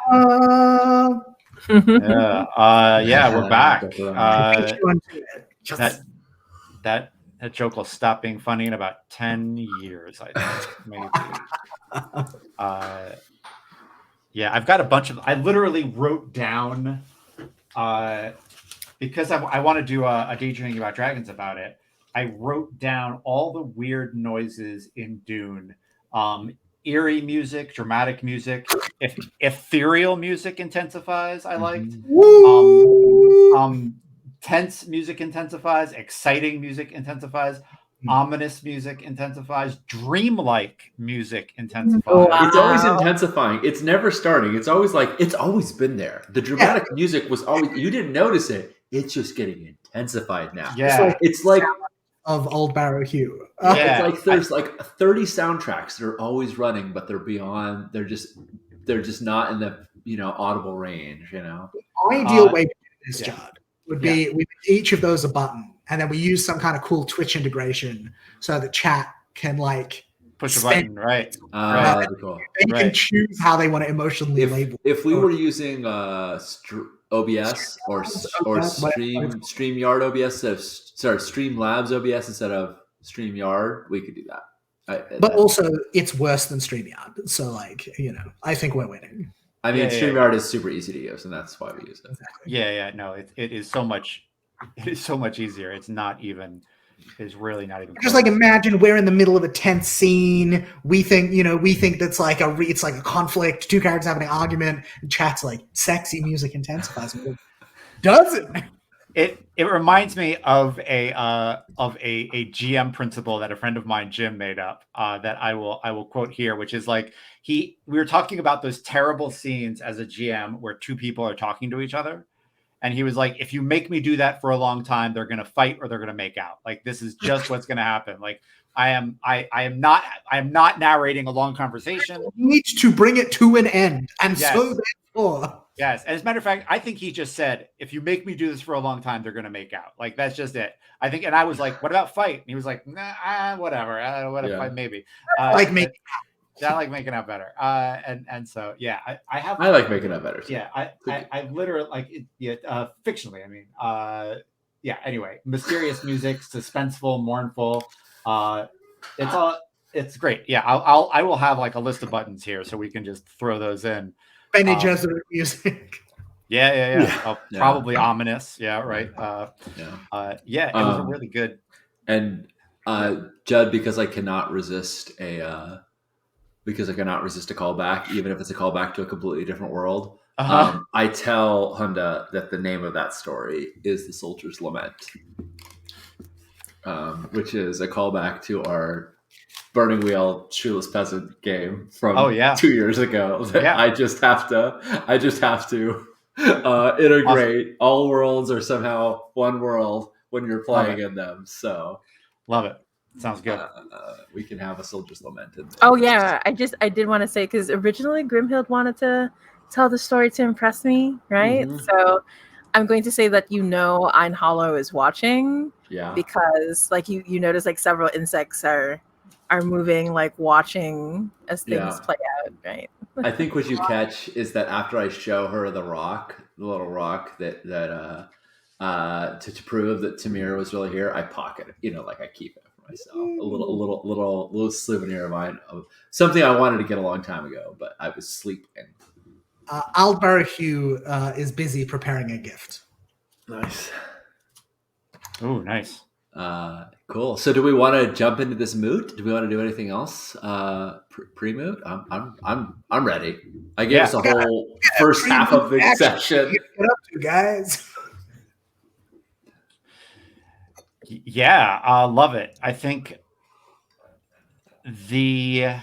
We're back. That joke will stop being funny in about 10 years, I think, maybe. I've got a bunch of. I literally wrote down because I want to do a daydreaming about dragons about it. I wrote down all the weird noises in Dune. Eerie music, dramatic music, ethereal music intensifies. I liked. Tense music intensifies. Exciting music intensifies. Ominous music intensifies. Dreamlike music intensifies. Wow. It's always intensifying. It's never starting. It's always like it's always been there. The dramatic music was always. You didn't notice it. It's just getting intensified now. Yeah, it's like of Old Barrow Hugh. It's like there's like 30 soundtracks that are always running, but they're beyond. They're just not in the audible range. The ideal way to do this, Judd, would be with each of those a button, and then we use some kind of cool Twitch integration so that chat can push a button, right? That'd be cool. They can choose how they want to emotionally label. If we were using OBS or StreamYard OBS, Streamlabs OBS instead of StreamYard, we could do that. But also, it's worse than StreamYard. So, I think we're winning. I mean, StreamYard is super easy to use, and that's why we use it. Exactly. No, it is so much. It is so much easier. It's not even. It's really not even. Just imagine we're in the middle of a tense scene. We think that's it's like a conflict. Two characters having an argument. And chat's like sexy music intensifies. Doesn't it? It reminds me of a GM principle that a friend of mine, Jim, made up. That I will quote here, which is we were talking about those terrible scenes as a GM where two people are talking to each other. And he was like, if you make me do that for a long time, they're going to fight or they're going to make out. This is just what's going to happen. I am not narrating a long conversation. You need to bring it to an end. And so therefore. Yes. As a matter of fact, I think he just said, if you make me do this for a long time, they're going to make out. That's just it. I think. And I was like, what about fight? And he was like, nah, whatever. What if fight? Maybe. I like making out better. And so, I like making out better. Yeah. I literally fictionally. I mean, anyway, mysterious music, suspenseful, mournful. It's great. Yeah. I will have a list of buttons here so we can just throw those in. Bene Gesserit music. Yeah. Probably ominous. Yeah. Right. It was a really good. And Judd, because I cannot resist a callback, even if it's a callback to a completely different world. I tell Hunda that the name of that story is The Soldier's Lament, which is a callback to our Burning Wheel Shoeless Peasant game from 2 years ago. I just have to integrate all worlds are somehow one world when you're playing in them. So love it. Sounds good. We can have a Soldier's Lament. I did want to say, because originally Grimhild wanted to tell the story to impress me, right? Mm-hmm. So I'm going to say that Ein Hollow is watching. Yeah. Because you notice several insects are moving, watching as things play out, right? I think what you catch is that after I show her the little rock that to prove that Tamir was really here, I pocket it. I keep it for myself. A little souvenir of mine of something I wanted to get a long time ago, but I was sleeping. Aldbar Hugh is busy preparing a gift. Nice. Oh, nice. Cool. So, do we want to jump into this moot? Do we want to do anything else pre-moot? I'm ready. I gave us a whole first half of the session. Get up to, guys. Yeah, love it. I think the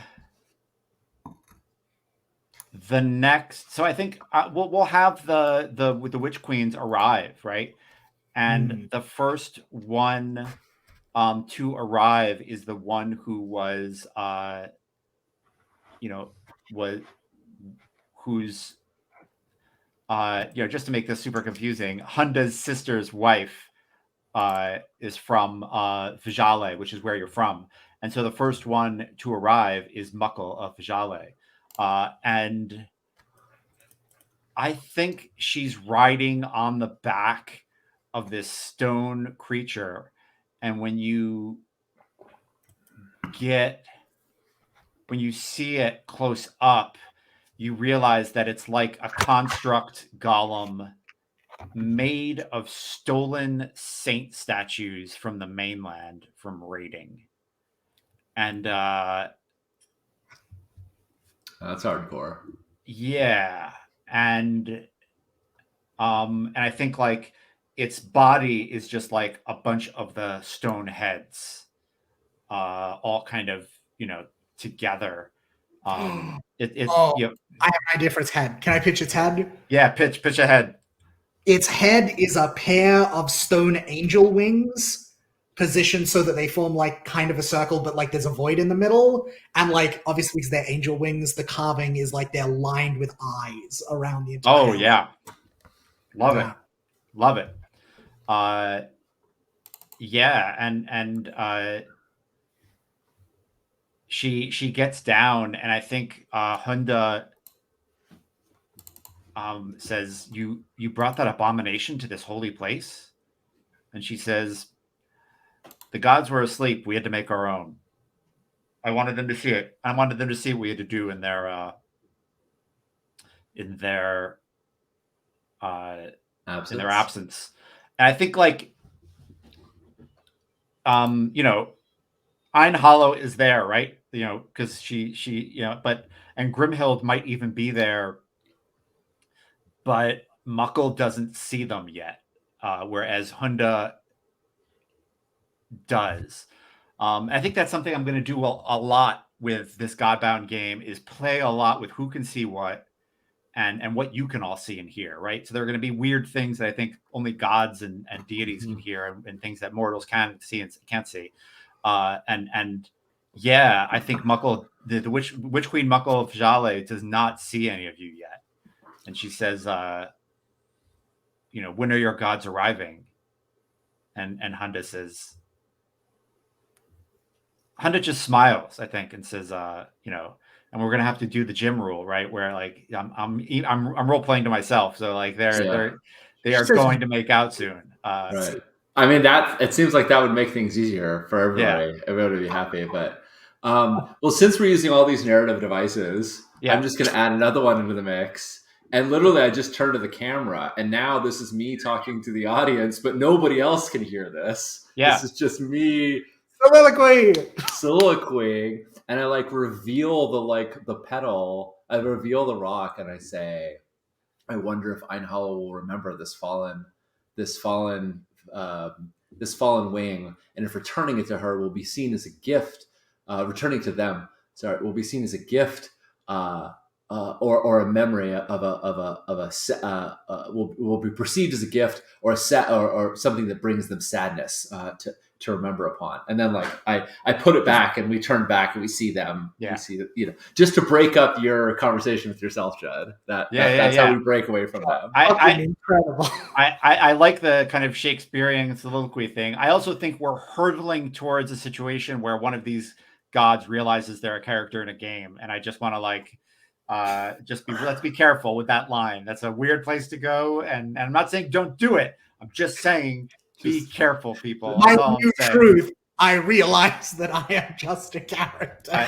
next. So I think we'll have the Witch Queens arrive, right? And the first one to arrive is the one who was who's just to make this super confusing, Hunda's sister's wife is from Vijale, which is where you're from. And so the first one to arrive is Muckle of Vijale. And I think she's riding on the back of this stone creature, and when you see it close up, you realize that it's like a construct golem made of stolen saint statues from the mainland from raiding. And That's hardcore. yeah, and I think like its body is just like a bunch of the stone heads, all kind of, together. It's Oh, I have an idea for its head. Can I pitch its head? Yeah, pitch ahead. Its head is a pair of stone angel wings positioned so that they form like kind of a circle, but like there's a void in the middle. And like obviously because they're angel wings, the carving is like they're lined with eyes around the entire. Oh yeah, love it. Yeah, and she gets down, and I think Hunda says, "You brought that abomination to this holy place," and she says, "The gods were asleep. We had to make our own. I wanted them to see it. I wanted them to see what we had to do in their Absence. in their absence." And I think like Ein Hollow is there, right? Because she but and Grimhild might even be there, but Muckle doesn't see them yet, whereas Hunda does. I think that's something I'm going to do a lot with this Godbound game, is play a lot with who can see what, and what you can all see and hear, right? So there are going to be weird things that I think only gods and deities can hear, and things that mortals can see and can't see. And yeah, I think Muckle, the witch queen Muckle of Jale, does not see any of you yet, and she says, when are your gods arriving? And Hunda says, Hunda just smiles, I think, and says, and we're gonna have to do the gym rule, right? Where like I'm role playing to myself, so like they are going to make out soon. Right. I mean, it seems like that would make things easier for everybody. Yeah. Everybody would be happy. But well, since we're using all these narrative devices, Yeah. I'm just going to add another one into the mix. And literally, I just turned to the camera, and now this is me talking to the audience, but nobody else can hear this. Yeah. This is just me soliloquy, and I like reveal the petal. I reveal the rock, and I say, I wonder if Ein Hollow will remember this fallen wing, and if returning it to her will be seen as a gift, returning to them, sorry, will be seen as a gift, or a memory will be perceived as a gift, or or something that brings them sadness to remember upon. And then like I put it back, and we turn back, and we see them. Yeah. We see just to break up your conversation with yourself, Judd. That's how we break away from them. Incredible. I like the kind of Shakespearean soliloquy thing. I also think we're hurtling towards a situation where one of these gods realizes they're a character in a game, and I just want to like let's be careful with that line. That's a weird place to go, and I'm not saying don't do it. I'm just saying be careful, people. My new truth, I realize that I am just a character.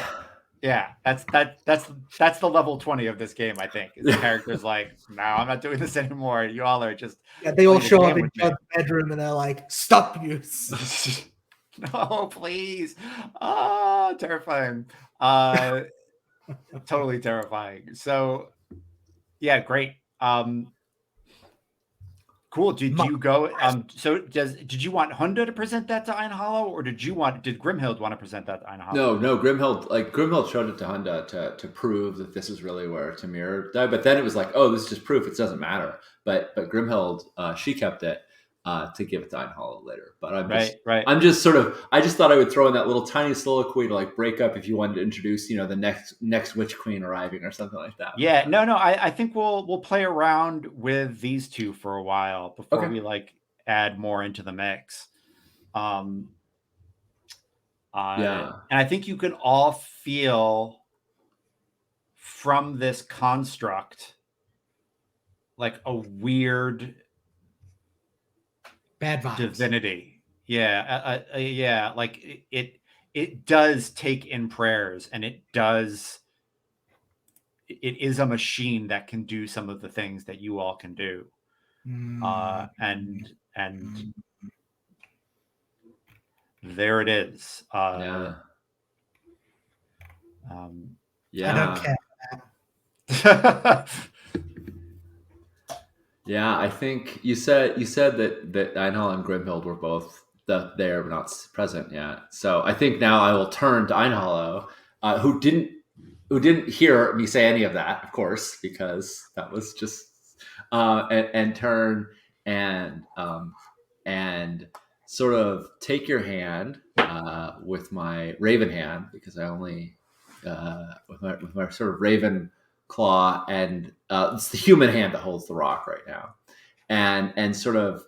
That's the level 20 of this game, I think. The character's like, no, I'm not doing this anymore. You all are just they all show up in Judd's bedroom, and they're like, stop you. No, please. Terrifying. Totally terrifying. So yeah, great. Cool. Did you go? So did you want Hunda to present that to Ein Hollow, or did Grimhild want to present that to Ein Hollow? No, Grimhild showed it to Hunda to prove that this is really where Tamir died. But then it was like, oh, this is just proof. It doesn't matter. But Grimhild, she kept it to give it to Ein Hollow later. But I'm just sort of, I just thought I would throw in that little tiny soliloquy to like break up if you wanted to introduce, the next witch queen arriving or something like that. Yeah, no, I think we'll play around with these two for a while before we like add more into the mix. And I think you can all feel from this construct like a weird Bad vibes. divinity. Yeah, like it does take in prayers, and it is a machine that can do some of the things that you all can do. And there it is. Yeah. I don't care. Yeah, I think you said that Einhall and Grimhild were both there but not present yet. So I think now I will turn to Einhollow, who didn't hear me say any of that, of course, because that was just and turn and sort of take your hand with my raven hand, because I only with my sort of raven claw, and it's the human hand that holds the rock right now, and sort of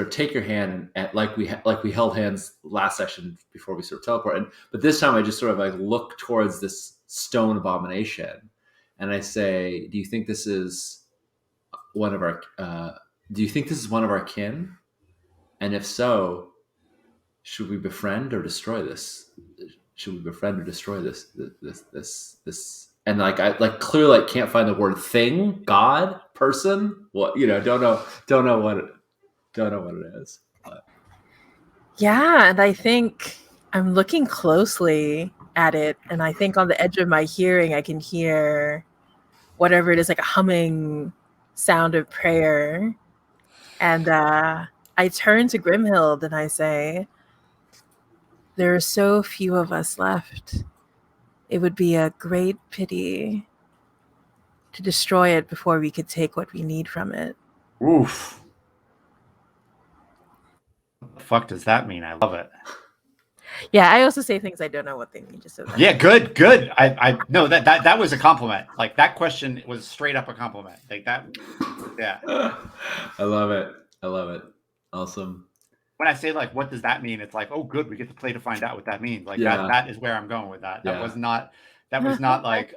take your hand, and like we held hands last session before we sort of teleported, but this time I just sort of like look towards this stone abomination, and I say, do you think this is one of our kin? And if so, should we befriend or destroy this? This? And like I clearly can't find the word thing, god, person. What, don't know what it is. But. Yeah, and I think I'm looking closely at it, and I think on the edge of my hearing, I can hear whatever it is, like a humming sound of prayer. And I turn to Grimhild and I say, there are so few of us left. It would be a great pity to destroy it before we could take what we need from it. Oof. What the fuck does that mean? I love it. Yeah, I also say things I don't know what they mean, just so that. Yeah, good. I no, that was a compliment. Like, that question was straight up a compliment. Like that. Yeah. I love it. Awesome. When I say, like, what does that mean? It's like, oh, good, we get to play to find out what that means. Like, that is where I'm going with that. That was not like,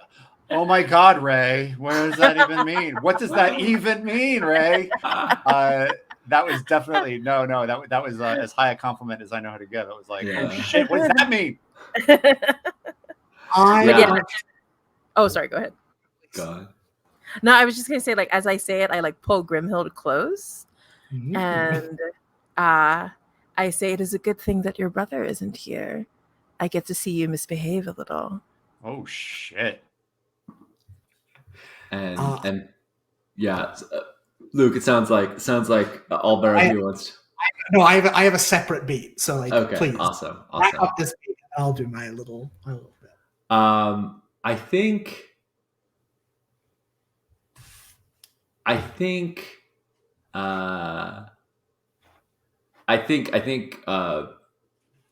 oh my God, Ray, what does that even mean? What does that even mean, Ray? That was definitely no. That was as high a compliment as I know how to give. It was like, oh shit, what does that mean? Oh, sorry. Go ahead. God. No, I was just gonna say, like, as I say it, I like pull Grimhild close, and I say, it is a good thing that your brother isn't here. I get to see you misbehave a little. Oh shit. And yeah, Luke, it sounds like Albera wants. No, I have a separate beat. So like, okay, please, awesome. Wrap up this beat. And I'll do my little bit. I think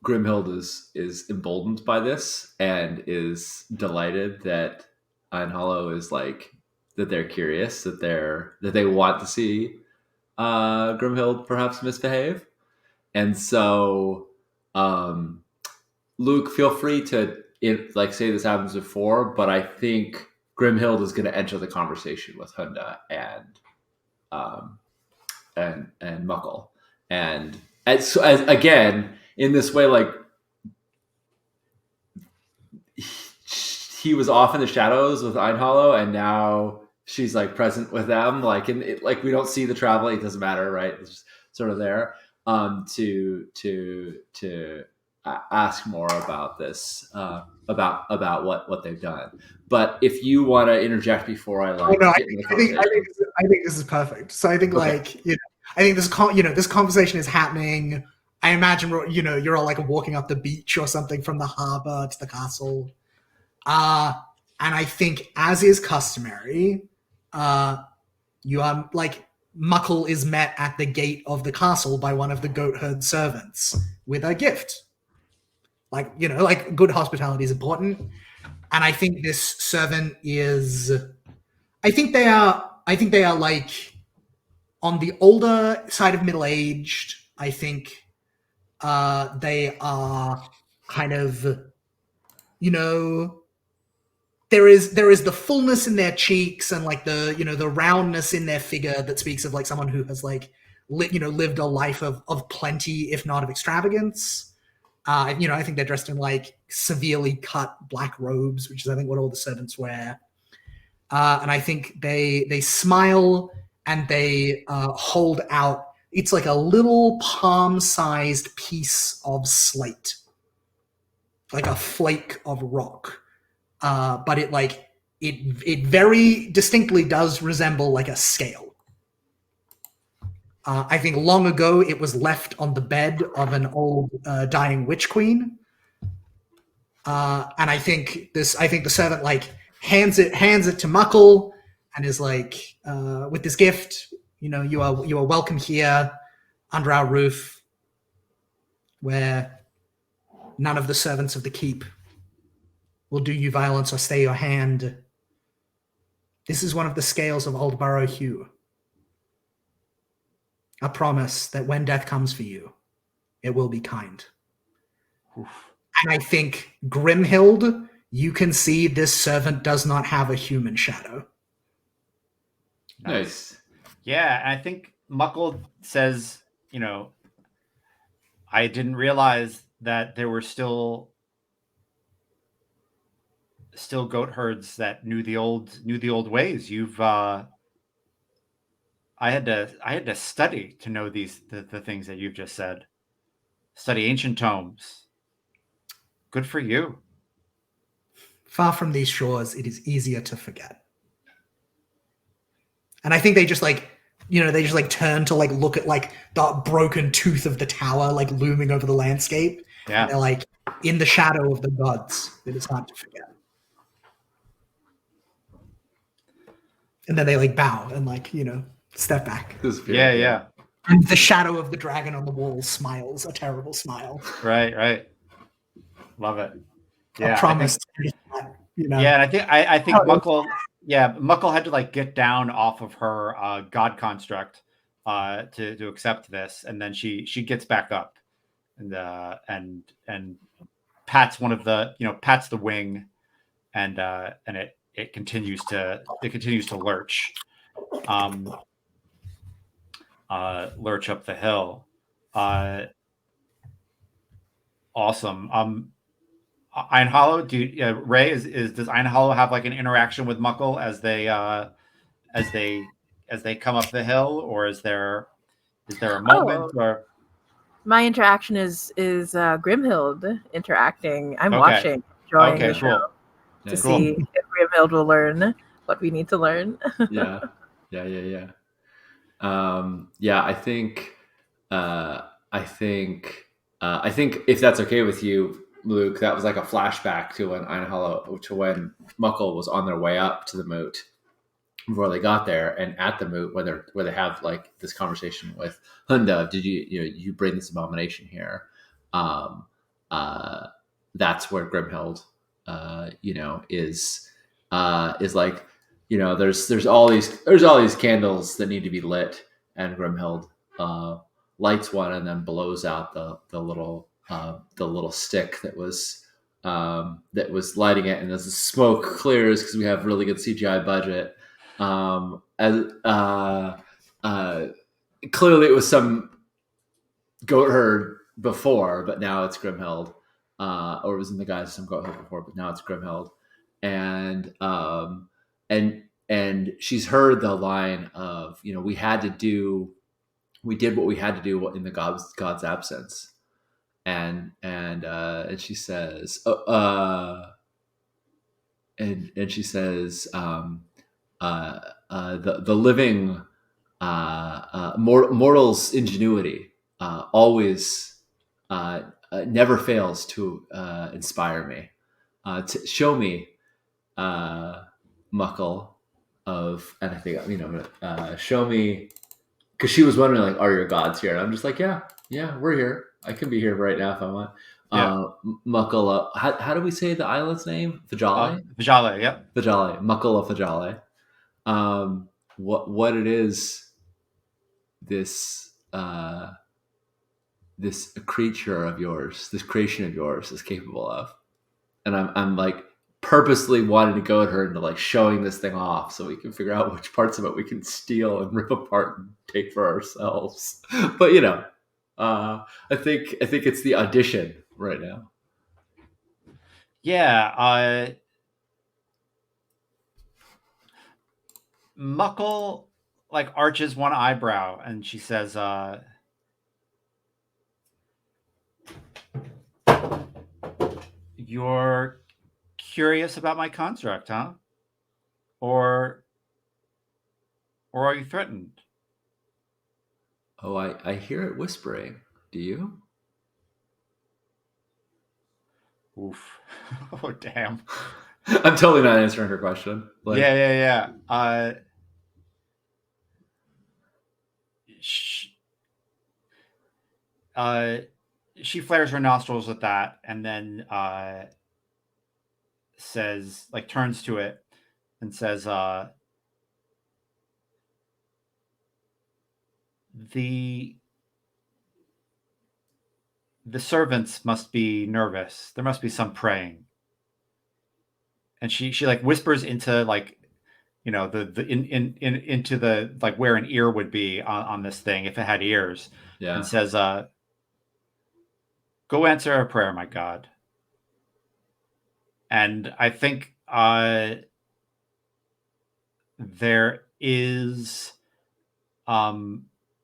Grimhild is emboldened by this and is delighted that Einhollow is like, that they're curious, that they want to see Grimhild perhaps misbehave. And so Luke, feel free to say this happens before, but I think Grimhild is going to enter the conversation with Hunda and Muckle, and as again in this way, like he was off in the shadows with Einhollow, and now she's like present with them, like like we don't see the traveling, it doesn't matter, right? It's just sort of there to ask more about this, about what they've done. But if you want to interject before I like, I think this is perfect. So I think I think this conversation is happening. I imagine you're all like walking up the beach or something from the harbor to the castle, and I think, as is customary, you are like, Muckle is met at the gate of the castle by one of the goat herd servants with a gift. Like, good hospitality is important. And I think this servant is, I think they are like on the older side of middle-aged. I think they are kind of, there is the fullness in their cheeks and like the the roundness in their figure that speaks of like someone who has like lived a life of plenty, if not of extravagance. I think they're dressed in like severely cut black robes, which is I think what all the servants wear. And I think they smile and they hold out. It's like a little palm-sized piece of slate, like a flake of rock. But it very distinctly does resemble like a scale. I think long ago it was left on the bed of an old dying witch queen, and I think the servant like hands it to Muckle and is like, with this gift, you are welcome here under our roof, where none of the servants of the keep will do you violence or stay your hand. This is one of the scales of Old Burrow Hugh. A promise that when death comes for you, it will be kind. Oof. And I think Grimhild, you can see this servant does not have a human shadow. Nice. Yeah, and I think Muckle says, I didn't realize that there were still goat herds that knew the old ways. I had to study to know the things that you've just said. Study ancient tomes. Good for you. Far from these shores, it is easier to forget. And I think they just turn to like look at like the broken tooth of the tower like looming over the landscape. Yeah. And they're like, in the shadow of the gods, it is hard to forget. And then they like bow and like, step back. Yeah. And the shadow of the dragon on the wall smiles a terrible smile. Right. Love it. Yeah. I promise. Yeah, and I think Muckle had to like get down off of her god construct to accept this, and then she gets back up and pats one of the pats the wing, and it continues to lurch up the hill. Awesome. Iron Hollow, Ray does Iron Hollow have like an interaction with Muckle as they come up the hill, or is there a moment or my interaction is Grimhild interacting. I'm Okay. watching, enjoying the show cool. to see if Grimhild will learn what we need to learn. Yeah. I think if that's okay with you, Luke, that was like a flashback to when Muckle was on their way up to the moot before they got there, and at the moot where they have like this conversation with Hunda. Did you bring this abomination here? That's where Grimhild, is like, there's all these candles that need to be lit, and Grimhild lights one and then blows out the little stick that was lighting it, and as the smoke clears, because we have really good CGI budget, clearly it was some goat herd before, but now it's Grimhild, or it was in the guise of some goat herd before, but now it's Grimhild, and she's heard the line of, we did what we had to do in the God's absence. And she says, the living mortal's ingenuity always never fails to inspire me. To show me, Muckle, and I think show me, because she was wondering like, are your gods here? And I'm just like, yeah, we're here. I can be here right now if I want. Yeah. Muckle, how do we say the island's name? Fajale? Fajale, yep. Fajale. Muckle of Fajale. What it is, this creature of yours, this creation of yours is capable of. And I'm like purposely wanting to goad her into like showing this thing off so we can figure out which parts of it we can steal and rip apart and take for ourselves. But I think it's the audition right now. Yeah, Muckle like arches one eyebrow and she says, "You're curious about my construct, huh? Or are you threatened?" Oh, I hear it whispering. Do you? Oof. Oh, damn. I'm totally not answering her question. Like, Yeah. She flares her nostrils at that and then says, like, turns to it and says, the servants must be nervous. There must be some praying. And she like whispers into like, into the like where an ear would be on this thing if it had ears, yeah. and says, "Go answer a prayer, my God." And I think there is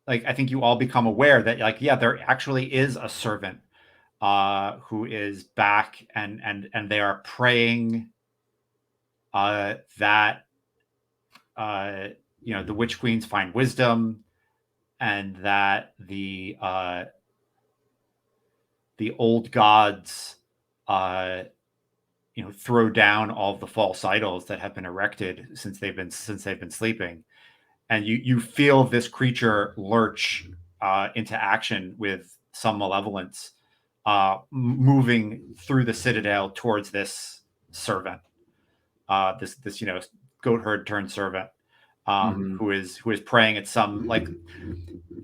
like I think you all become aware that like there actually is a servant who is back and they are praying that the witch queens find wisdom and that the old gods throw down all of the false idols that have been erected since they've been sleeping. And you feel this creature lurch into action with some malevolence, moving through the citadel towards this servant, this goat herd turned servant, who is praying at some, like,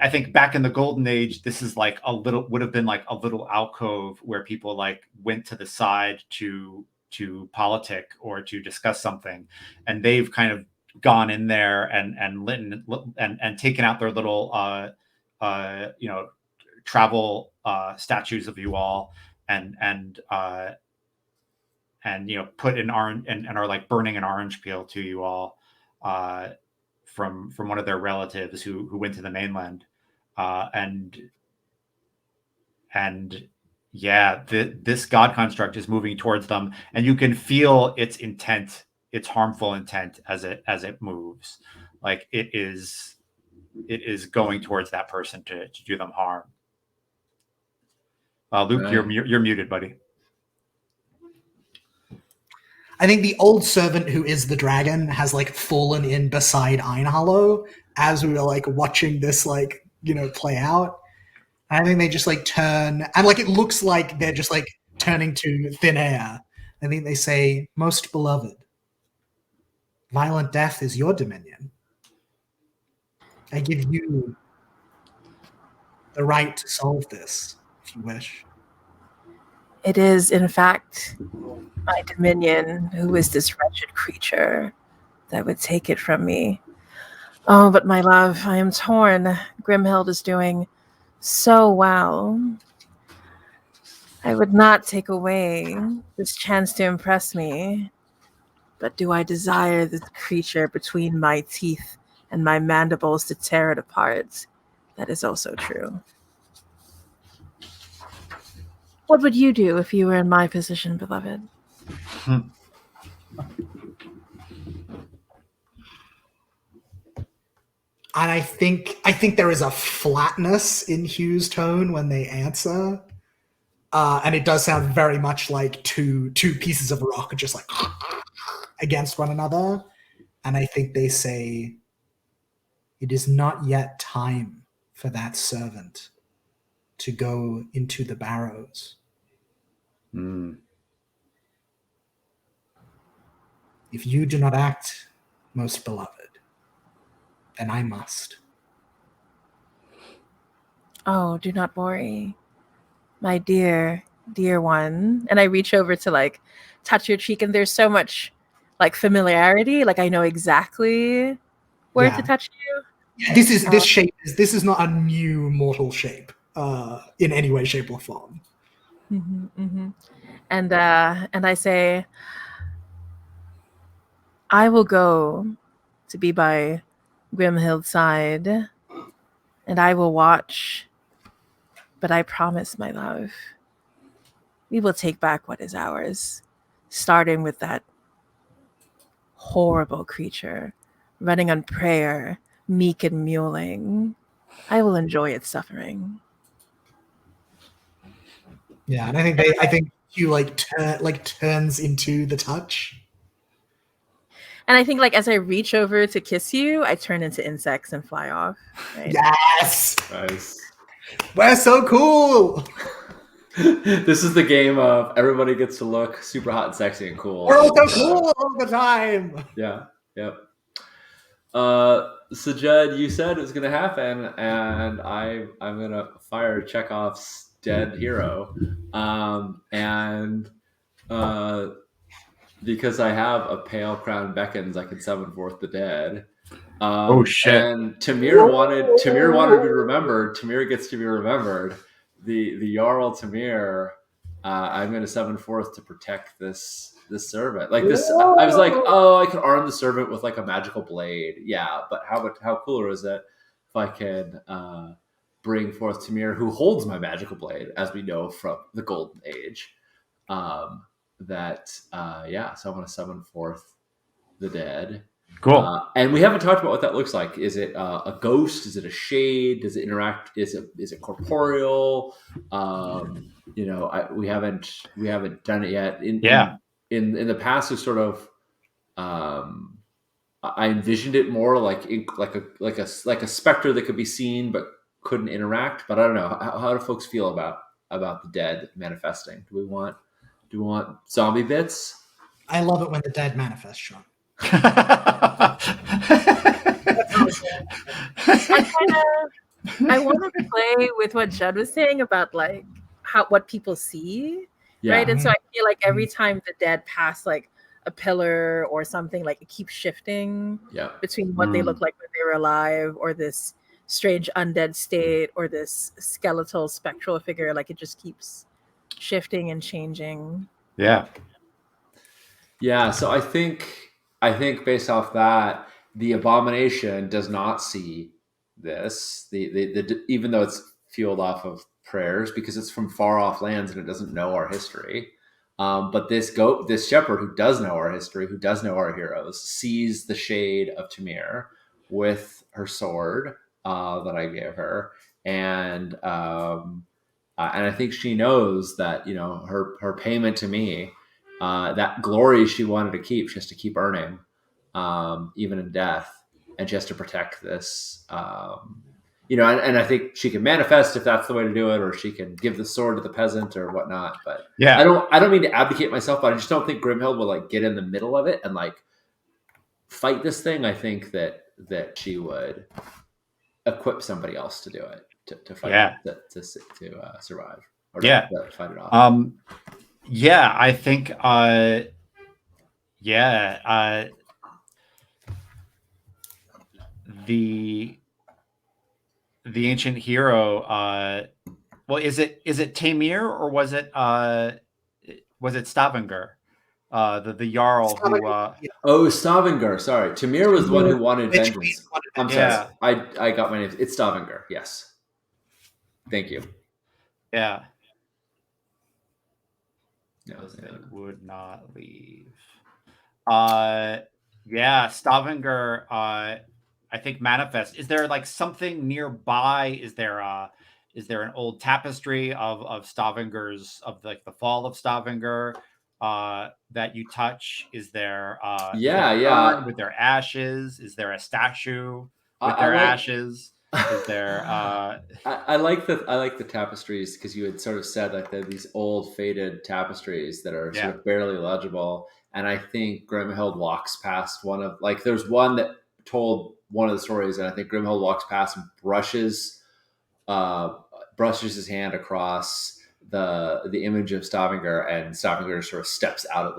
I think back in the golden age, this is like would have been like a little alcove where people like went to the side to politic or to discuss something, and they've kind of gone in there and lit and taken out their little travel statues of you all and put an orange and are like burning an orange peel to you all from one of their relatives who went to the mainland, this god construct is moving towards them, and you can feel its intent, its harmful intent as it moves. Like it is going towards that person to do them harm. Luke, Right. you're muted, buddy. I think the old servant who is the dragon has like fallen in beside Einhollow as we were like watching this play out. And I think they just like turn and like it looks like they're just like turning to thin air. I think they say, "Most beloved, violent death is your dominion. I give you the right to solve this if you wish." It is, in fact, my dominion. Who is this wretched creature that would take it from me? Oh, but my love, I am torn. Grimhild is doing so well. I would not take away this chance to impress me. But do I desire this creature between my teeth and my mandibles to tear it apart? That is also true. What would you do if you were in my position, beloved? And I think there is a flatness in Hugh's tone when they answer, and it does sound very much like two pieces of rock just like against one another. And I think they say, "It is not yet time for that servant to go into the barrows. If you do not act, most beloved, then I must." Oh, do not worry. My dear, dear one. And I reach over to like touch your cheek, and there's so much like familiarity. Like I know exactly where to touch you. Yeah, this shape is not a new mortal shape in any way, shape, or form. And I say, I will go to be by Grimhild's side, and I will watch. But I promise, my love, we will take back what is ours, starting with that horrible creature running on prayer, meek and mewling. I will enjoy its suffering. Yeah, and I think you turns into the touch. And I think like as I reach over to kiss you, I turn into insects and fly off. Right? Yes, Nice. we're so cool. This is the game of everybody gets to look super hot and sexy and cool. We're all so cool all the time. Yeah. Yep. So Judd, you said it was going to happen, and I'm going to fire Chekhov's dead hero, and because I have a pale crown beckons, I can summon forth the dead. Oh shit! And Tamir wanted to be remembered. Tamir gets to be remembered. The Jarl Tamir, I'm going to summon forth to protect this servant. Like this, I was like, oh, I could arm the servant with like a magical blade. Yeah, but how cooler is it if I can bring forth Tamir, who holds my magical blade, as we know from the Golden Age. So I want to summon forth the dead. Cool. And we haven't talked about what that looks like. Is it a ghost? Is it a shade? Does it interact? Is it corporeal? We haven't done it yet. In the past, it's sort of I envisioned it more like a specter that could be seen but couldn't interact. But I don't know. How do folks feel about the dead manifesting? Do we want zombie bits? I love it when the dead manifest, Sean. I wanted to play with what Judd was saying about like what people see, right? And so I feel like every time the dead pass like a pillar or something, like it keeps shifting between what they look like when they were alive, or this strange undead state, or this skeletal spectral figure. Like it just keeps shifting and changing. Yeah. So I think based off that, the abomination does not see this. The even though it's fueled off of prayers because it's from far off lands and it doesn't know our history. But this shepherd who does know our history, who does know our heroes, sees the shade of Tamir with her sword that I gave her, and I think she knows that her payment to me. That glory she wanted to keep, she has to keep earning, even in death, and she has to protect this. And I think she can manifest if that's the way to do it, or she can give the sword to the peasant or whatnot. But I don't mean to abdicate myself, but I just don't think Grimhild will like get in the middle of it and like fight this thing. I think that she would equip somebody else to do it, to fight to survive or to fight it off. Yeah, I think the ancient hero well, is it Tamir or was it Stavanger? The Jarl who Stavanger, sorry. Tamir was the one who wanted vengeance. I'm sorry. I got my name. It's Stavanger, yes. Thank you. Yeah. They would not leave. Stavanger I think manifest. Is there like something nearby? Is there an old tapestry of Stavanger's, of like the fall of Stavanger that you touch? Is there is there an urn with their ashes? Is there a statue with their ashes? Is there I like the tapestries, because you had sort of said like they're these old faded tapestries that are sort of barely legible, and I think Grimhild walks past one of, like, there's one that told one of the stories, and I think Grimhild walks past and brushes his hand across the image of Stavanger, and Stavanger sort of steps out of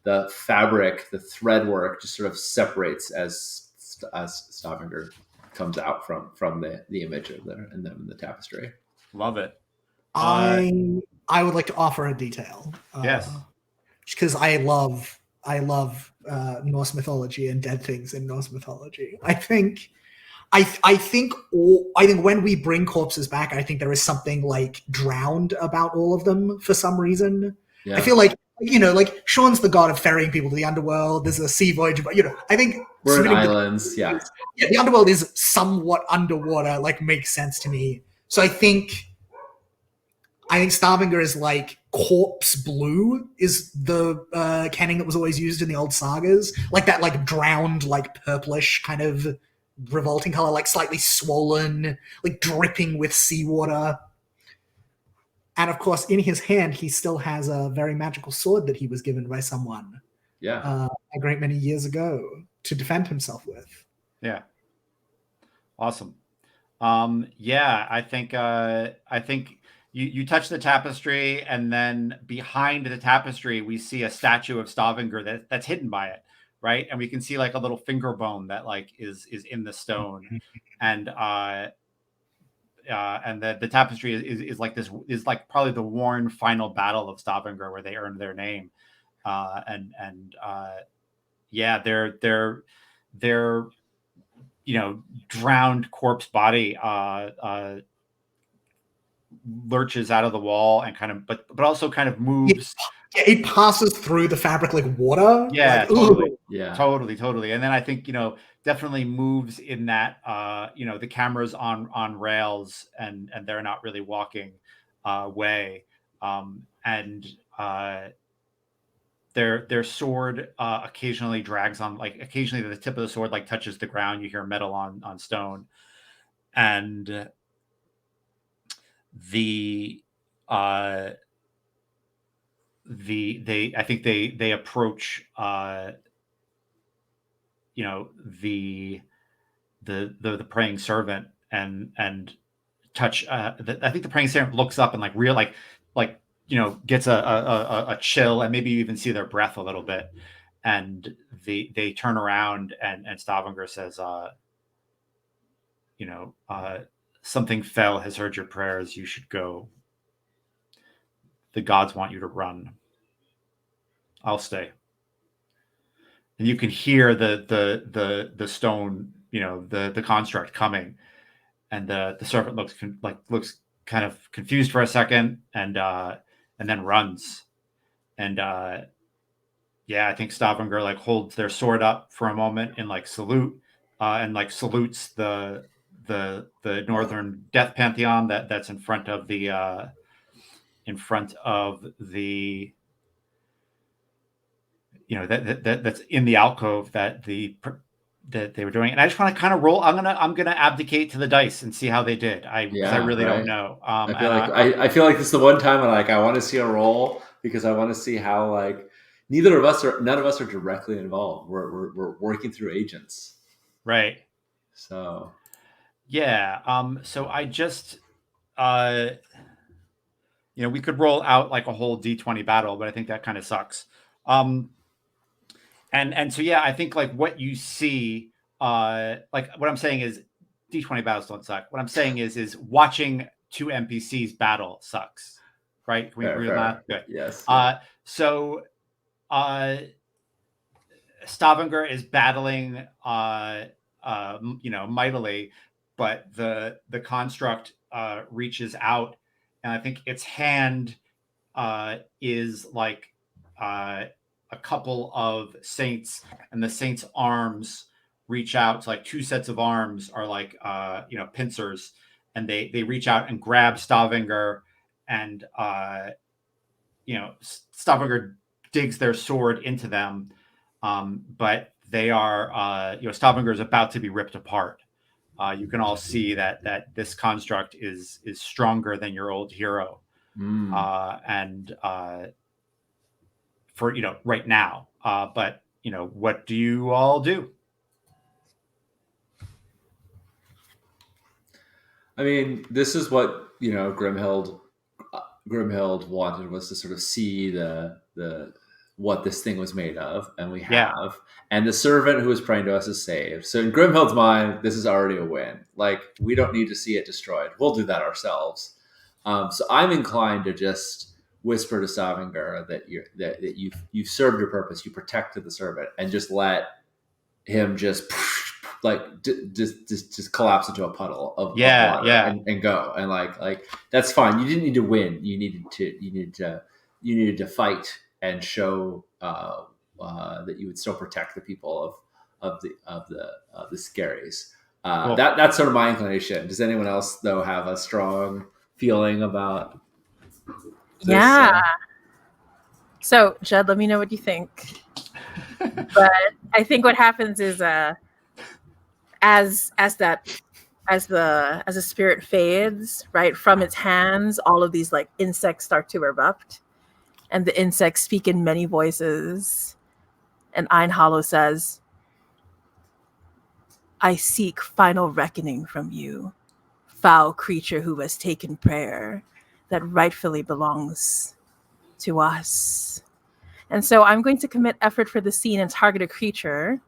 the fabric, the thread work just sort of separates as Stavanger comes out from the image of the tapestry. Love it. I would like to offer a detail. Yes. Because I love Norse mythology and dead things in Norse mythology. I think when we bring corpses back, I think there is something like drowned about all of them for some reason. Yeah. I feel like, like Sean's the god of ferrying people to the underworld. There's a sea voyage, but I think we're in islands. Yeah, the underworld is somewhat underwater. Like, makes sense to me. So I think Stavanger is like corpse blue is the canning that was always used in the old sagas, like that, like drowned, like purplish kind of revolting color, like slightly swollen, like dripping with seawater. And of course, in his hand, he still has a very magical sword that he was given by someone, a great many years ago, to defend himself with. Yeah, awesome. I think you touch the tapestry, and then behind the tapestry, we see a statue of Stavanger that's hidden by it, right? And we can see like a little finger bone that like is in the stone, and the tapestry is like this, is like probably the worn final battle of Stavanger where they earned their name, their drowned corpse body lurches out of the wall and kind of, but also kind of moves. Yeah, it passes through the fabric like water. Yeah, like, totally. Ooh. Yeah, totally. And then I think definitely moves in that the camera's on rails, and they're not really walking way, and their sword occasionally drags on, like occasionally the tip of the sword like touches the ground. You hear metal on stone, and they approach the praying servant and touch. I think the praying servant looks up and gets a chill, and maybe you even see their breath a little bit, and they turn around, and Stavanger says, something fell has heard your prayers. You should go. The gods want you to run. I'll stay. And you can hear the stone, the construct coming, and the servant looks kind of confused for a second, and then runs. And I think Stavanger like holds their sword up for a moment in like salute, and like salutes the northern death pantheon that's in front of the that's in the alcove that they were doing. And I just want to kind of roll. I'm gonna abdicate to the dice and see how they did. I really don't know. I feel like this is the one time when I want to see a roll, because I want to see how none of us are directly involved. We're working through agents, right? So yeah. So I just we could roll out like a whole D20 battle, but I think that kind of sucks. And so I think like what you see, like what I'm saying is D20 battles don't suck. What I'm saying is watching two NPCs battle sucks, right? Can we agree on that? Good. Yes. So Stavanger is battling, mightily, but the construct reaches out, and I think its hand is like a couple of saints, and the saints' arms reach out. So like two sets of arms are like pincers, and they reach out and grab Stavanger, and Stavanger digs their sword into them, but they are Stavanger is about to be ripped apart. You can all see that this construct is stronger than your old hero, and for right now. But what do you all do? I mean, this is what Grimhild wanted was to sort of see the what this thing was made of, and we have. Yeah. And the servant who was praying to us is saved. So in Grimhild's mind, this is already a win. Like, we don't need to see it destroyed. We'll do that ourselves. So I'm inclined to just whisper to Savinger that you've served your purpose. You protected the servant, and just let him just collapse into a puddle of water and go. And like that's fine. You didn't need to win. You needed to fight and show that you would still protect the people of the Scaries. Cool. That's sort of my inclination. Does anyone else though have a strong feeling about this? Yeah. So Jed, let me know what you think. But I think what happens is as the spirit fades, right, from its hands, all of these like insects start to erupt, and the insects speak in many voices. And Einhollow says, I seek final reckoning from you, foul creature who has taken prayer that rightfully belongs to us. And so I'm going to commit effort for the scene and target a creature,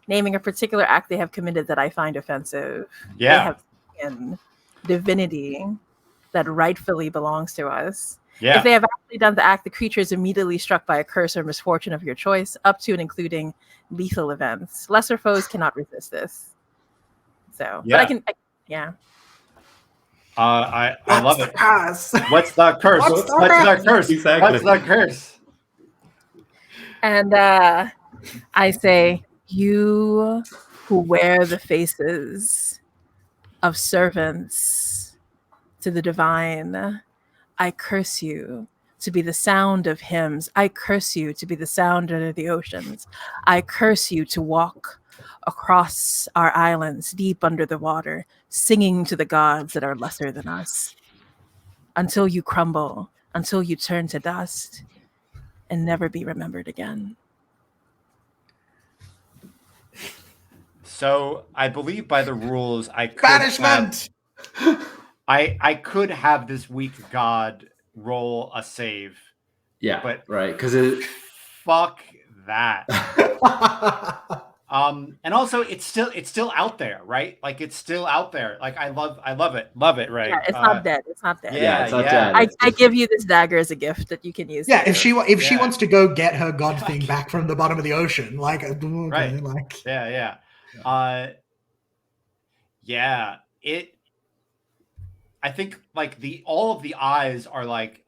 naming a particular act they have committed that I find offensive. Yeah. They have taken divinity that rightfully belongs to us. Yeah. If they have actually done the act, the creature is immediately struck by a curse or misfortune of your choice, up to and including lethal events. Lesser foes cannot resist this. So, Yeah. but I can, yeah. I love it. Curse? What's the curse? What's What's the the curse? Exactly. What's the curse? And I say, you who wear the faces of servants to the divine, I curse you to be the sound of hymns. I curse you to be the sound of the oceans. I curse you to walk across our islands deep under the water, singing to the gods that are lesser than us, until you crumble, until you turn to dust and never be remembered again. So I believe by the rules, I could Banishment! I could have this weak god roll a save. Yeah, But right. Because fuck that. And also it's still out there, right? Like it's still out there. Like I love it, right? Yeah, it's not dead. It's not dead. Yeah, it's not yeah. dead. I give you this dagger as a gift that you can use. Yeah, if she Yeah. wants to go get her god thing back from the bottom of the ocean, like, okay, Right. like, Yeah. I think like all of the eyes are like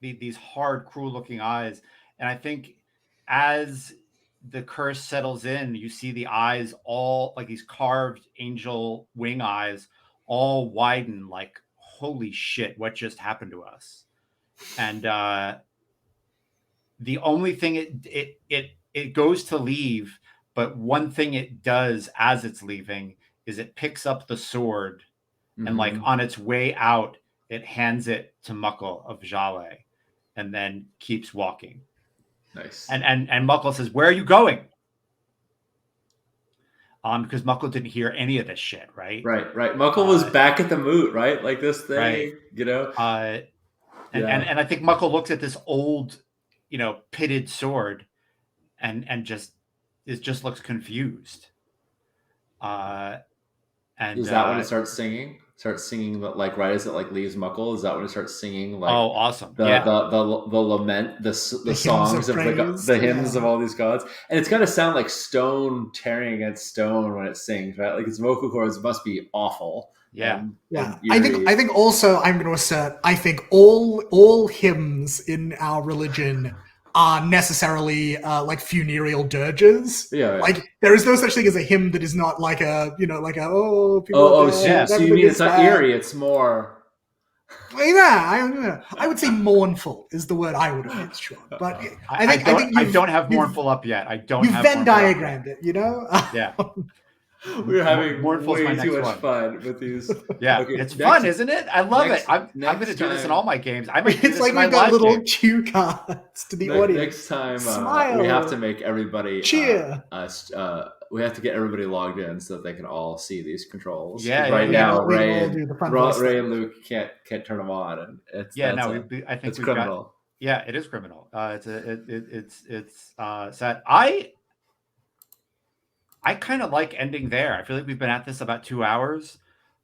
these hard, cruel looking eyes, and I think as the curse settles in, you see the eyes all like these carved angel wing eyes all widen, like holy shit, what just happened to us? And the only thing it goes to leave, but one thing it does as it's leaving is it picks up the sword. And like on its way out, it hands it to Muckle of Jale, and then keeps walking. Nice. And Muckle says, "Where are you going?" Because Muckle didn't hear any of this shit, right? Right. Muckle was back at the moot, right? Like this thing, right. And I think Muckle looks at this old, pitted sword, and just looks confused. And is that when it starts singing? Starts singing like right as it like leaves Muckle. Is that when it starts singing like awesome the lament, the songs of the hymns of all these gods, and it's got to sound like stone tearing against stone when it sings, right? Like its vocal cords must be awful. And I think also I'm going to assert I think all hymns in our religion are necessarily like funereal dirges. Yeah. Like there is no such thing as a hymn that is not like a people. So you mean it's not eerie? It's more. I would say mournful is the word I would have used, Sean. But I don't have mournful up yet. I don't. You have Venn diagrammed it, Yeah. We're having Mournful's way my too next much fun with these. Yeah, Okay, it's fun, isn't it? I love it. I'm going to do this in all my games. I might do It's this like in my we've got live little game. cue cards to the audience. Next time, Smile. we have to make everybody Cheer. we have to get everybody logged in so that they can all see these controls. 'Cause Yeah, right yeah, now we Ray all and do the front voice Ray thing. and Luke can't turn them on, and it's yeah. that's No, I think it's we've criminal. got. Yeah, it is criminal. It's sad. I kind of like ending there. I feel like we've been at this about 2 hours,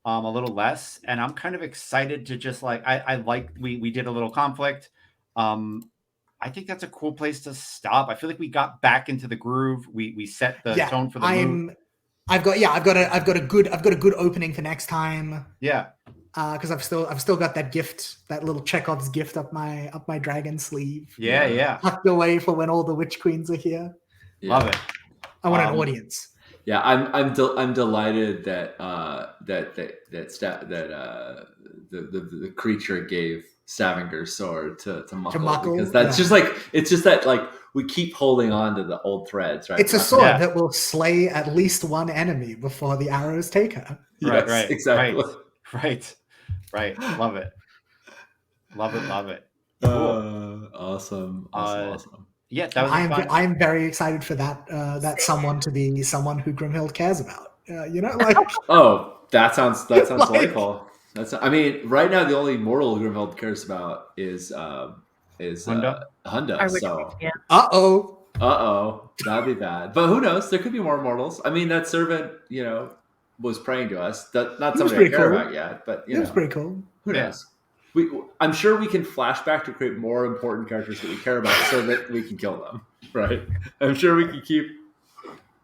a little less, and I'm kind of excited to just like I like we did a little conflict. I think that's a cool place to stop. I feel like we got back into the groove. We set the tone for the move. I've got a good opening for next time. Yeah. Because I've still got that gift, that little Chekhov's gift up my dragon sleeve. Yeah. Tucked away for when all the witch queens are here. Yeah. Love it. I want an audience. Yeah, I'm delighted that the creature gave Stavinger's sword to Muckle, because that's just like we keep holding on to the old threads, right? It's a sword that will slay at least one enemy before the arrows take her. Right, exactly. Right. Love it. Cool. Awesome. Yeah, that was fun. I'm very excited for that someone to be someone who Grimhild cares about. Like oh, that sounds like, delightful. I mean, right now the only mortal Grimhild cares about is Hunda. So that'd be bad. But who knows? There could be more mortals. I mean, that servant, was praying to us. Not somebody I care about yet, but it was pretty cool. Who knows? I'm sure we can flashback to create more important characters that we care about so that we can kill them, right? I'm sure we can keep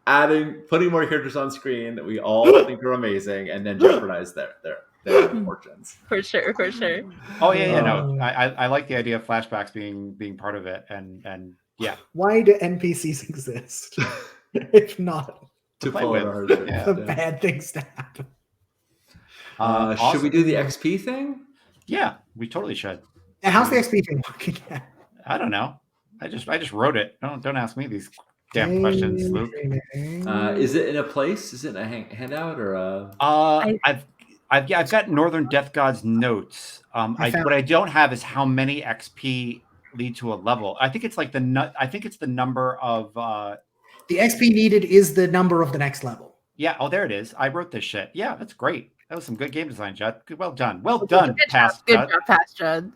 putting more characters on screen that we all think are amazing, and then jeopardize their fortunes. For sure. Oh yeah. No, I like the idea of flashbacks being part of it, and yeah. Why do NPCs exist if not to play with for bad things to happen? Awesome. Should we do the XP thing? Yeah, we totally should. And how's the XP thing working? I don't know. I just wrote it. Don't ask me these damn questions, Luke. Is it in a place? Is it in a handout or? I've got Northern Death God's notes. What I don't have is how many XP lead to a level. I think it's like the number of. The XP needed is the number of the next level. Yeah. Oh, there it is. I wrote this shit. Yeah, that's great. That was some good game design, Judd. Well done. Good job, Past Judd.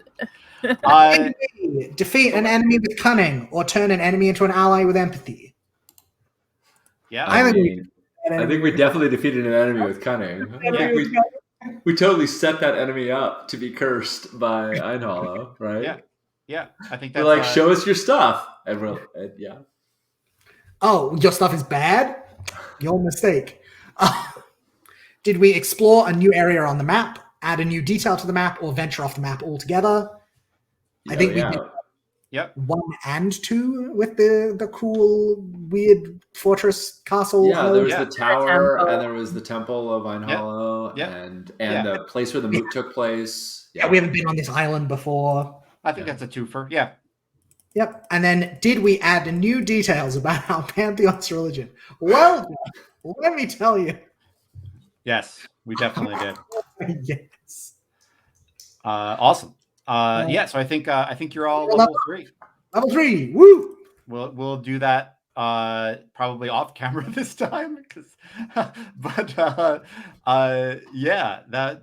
Defeat an enemy with cunning, or turn an enemy into an ally with empathy. Yeah, I think we definitely defeated an enemy with cunning. We totally set that enemy up to be cursed by Einhollow, right? Yeah. I think that's we're like, show us your stuff, and yeah. Oh, your stuff is bad? Your mistake. Did we explore a new area on the map, add a new detail to the map, or venture off the map altogether? I think we did 1 and 2 with the cool, weird fortress castle. Yeah, there was the tower, and there was the temple of Einhollow, and the place where the moot took place. Yeah, we haven't been on this island before. I think that's a twofer. Yeah. Yep. And then did we add new details about our Pantheon's religion? Well, let me tell you. Yes, we definitely did. Yes. Awesome. So I think you're all level 3. Level 3. Woo! We'll do that probably off camera this time, that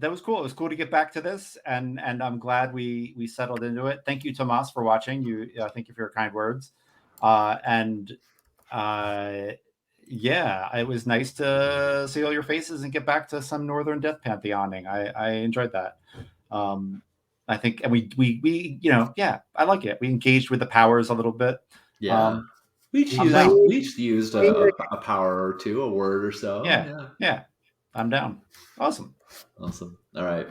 was cool. It was cool to get back to this, and I'm glad we settled into it. Thank you, Tomas, for watching. Thank you for your kind words. It was nice to see all your faces and get back to some Northern Death Pantheoning. I enjoyed that. I think, and we I like it. We engaged with the powers a little bit. Yeah. We each used a power or two, a word or so. Yeah. I'm down. Awesome. All right.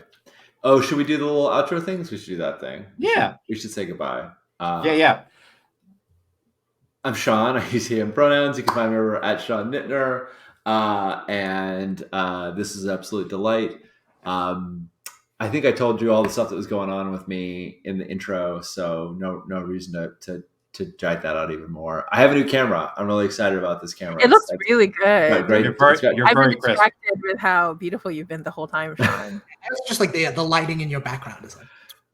Oh, should we do the little outro things? We should do that thing. Yeah. We should say goodbye. Yeah. I'm Sean. I use he and pronouns. You can find me over at Sean Nittner. This is an absolute delight. I think I told you all the stuff that was going on with me in the intro, so no reason to drag that out even more. I have a new camera. I'm really excited about this camera. It looks really good. Great. You're I've been very crisp. distracted with how beautiful you've been the whole time, Sean. It's just like the lighting in your background is like.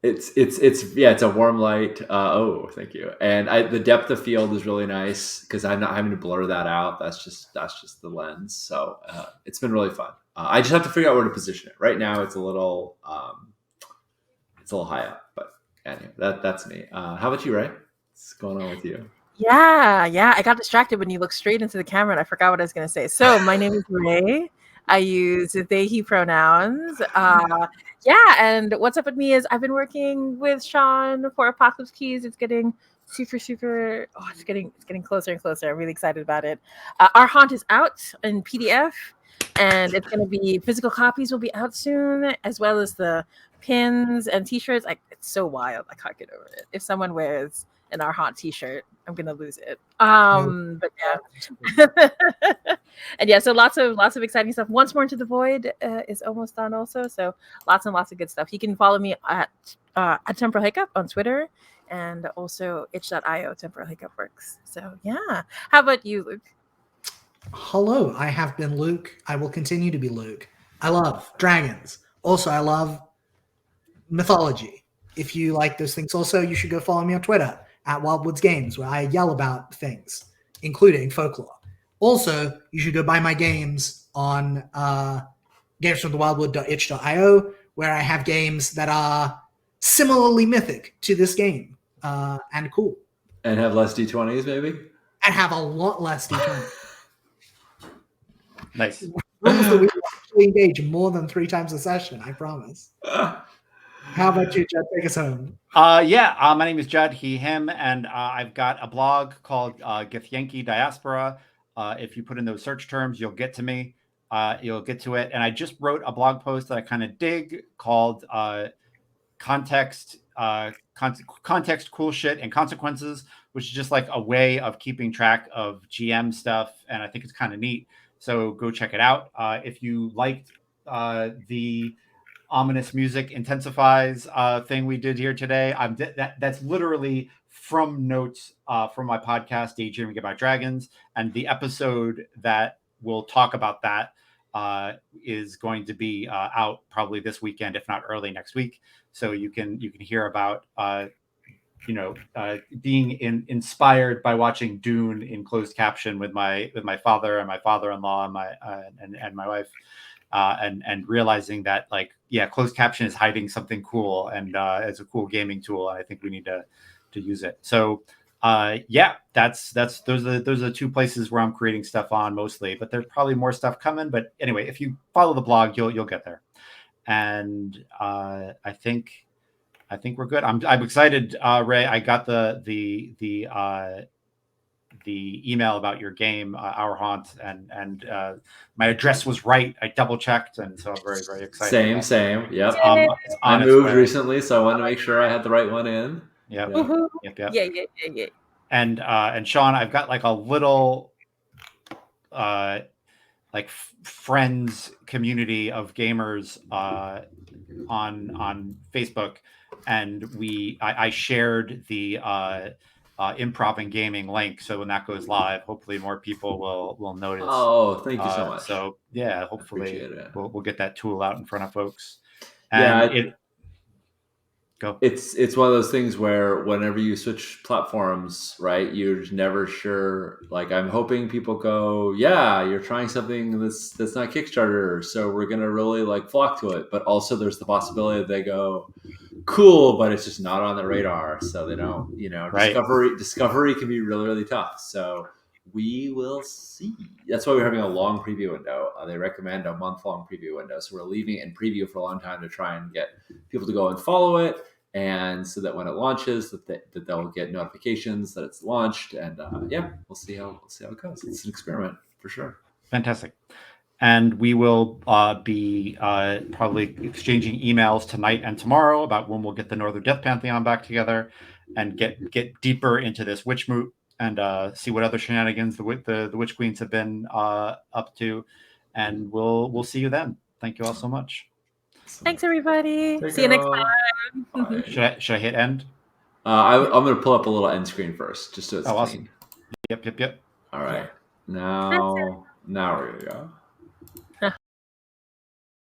It's a warm light. Oh, thank you. And the depth of field is really nice because I'm not having to blur that out. That's just the lens. So it's been really fun. I just have to figure out where to position it. Right now, it's a little high up. But anyway, that's me. How about you, Ray? What's going on with you? Yeah. I got distracted when you looked straight into the camera and I forgot what I was going to say. So my name is Ray. I use they, he pronouns. And what's up with me is I've been working with Sean for Apocalypse Keys. It's getting super. Oh, it's getting closer and closer. I'm really excited about it. Our Haunt is out in PDF, and it's going to be physical copies will be out soon, as well as the pins and T-shirts. It's so wild. I can't get over it. If someone wears an Our Haunt T-shirt, I'm gonna lose it. But yeah. And yeah, so lots of exciting stuff. Once More Into the Void is almost done also, so lots and lots of good stuff. You can follow me at Temporal Hiccup on Twitter, and also itch.io. Temporal Hiccup works. So yeah, how about you, Luke? Hello, I have been Luke. I will continue to be Luke. I love dragons. Also, I love mythology. If you like those things also, you should go follow me on Twitter at Wildwoods Games, where I yell about things, including folklore. Also, you should go buy my games on gamesfromthewildwood.itch.io, where I have games that are similarly mythic to this game and cool. And have less D20s, maybe? And have a lot less D20s. Nice. Rules that we will actually engage more than 3 times a session, I promise. How about you, Judd? Take us home. My name is Judd, he, him, and I've got a blog called Githyanki Diaspora. If you put in those search terms, you'll get to me. You'll get to it. And I just wrote a blog post that I kind of dig called Context, Cool Shit and Consequences, which is just like a way of keeping track of GM stuff. And I think it's kind of neat. So go check it out. If you liked the ominous music intensifies thing we did here today, that's literally from notes from my podcast Daydreaming About Dragons, and the episode that will talk about that is going to be out probably this weekend, if not early next week. So you can hear about being inspired by watching Dune in closed caption with my father and my father-in-law and my wife. And realizing that, closed caption is hiding something cool, and it's a cool gaming tool, and I think we need to use it. So, those are the 2 places where I'm creating stuff on mostly, but there's probably more stuff coming. But anyway, if you follow the blog, you'll get there. And I think we're good. I'm excited, Ray. I got the email about your game, Our Haunt, and my address was right. I double checked, and so I'm very, very excited. Same. Yep. I moved recently, so I wanted to make sure I had the right one in. Yep. Yeah. And Sean, I've got like a little friends community of gamers on Facebook, and I shared the Improv and Gaming link, so when that goes live, hopefully more people will notice. Oh, thank you so much. So yeah, hopefully we'll get that tool out in front of folks. It's one of those things where whenever you switch platforms, right, you're just never sure. Like, I'm hoping people go, yeah, you're trying something that's not Kickstarter, so we're gonna really flock to it. But also there's the possibility that they go, cool, but it's just not on the radar, so they don't. Right. Discovery can be really, really tough. So we will see. That's why we're having a long preview window. They recommend a month-long preview window, so we're leaving it in preview for a long time to try and get people to go and follow it, and so that when it launches, that they'll get notifications that it's launched. And we'll see how it goes. It's an experiment for sure. Fantastic. And we will be probably exchanging emails tonight and tomorrow about when we'll get the Northern Death Pantheon back together and get deeper into this witch moot and see what other shenanigans the witch queens have been up to. And we'll see you then. Thank you all so much. Thanks, everybody. See you next time. Should I hit end? I'm going to pull up a little end screen first, just so it's clean. Awesome. Yep. All right. Now we're going to go.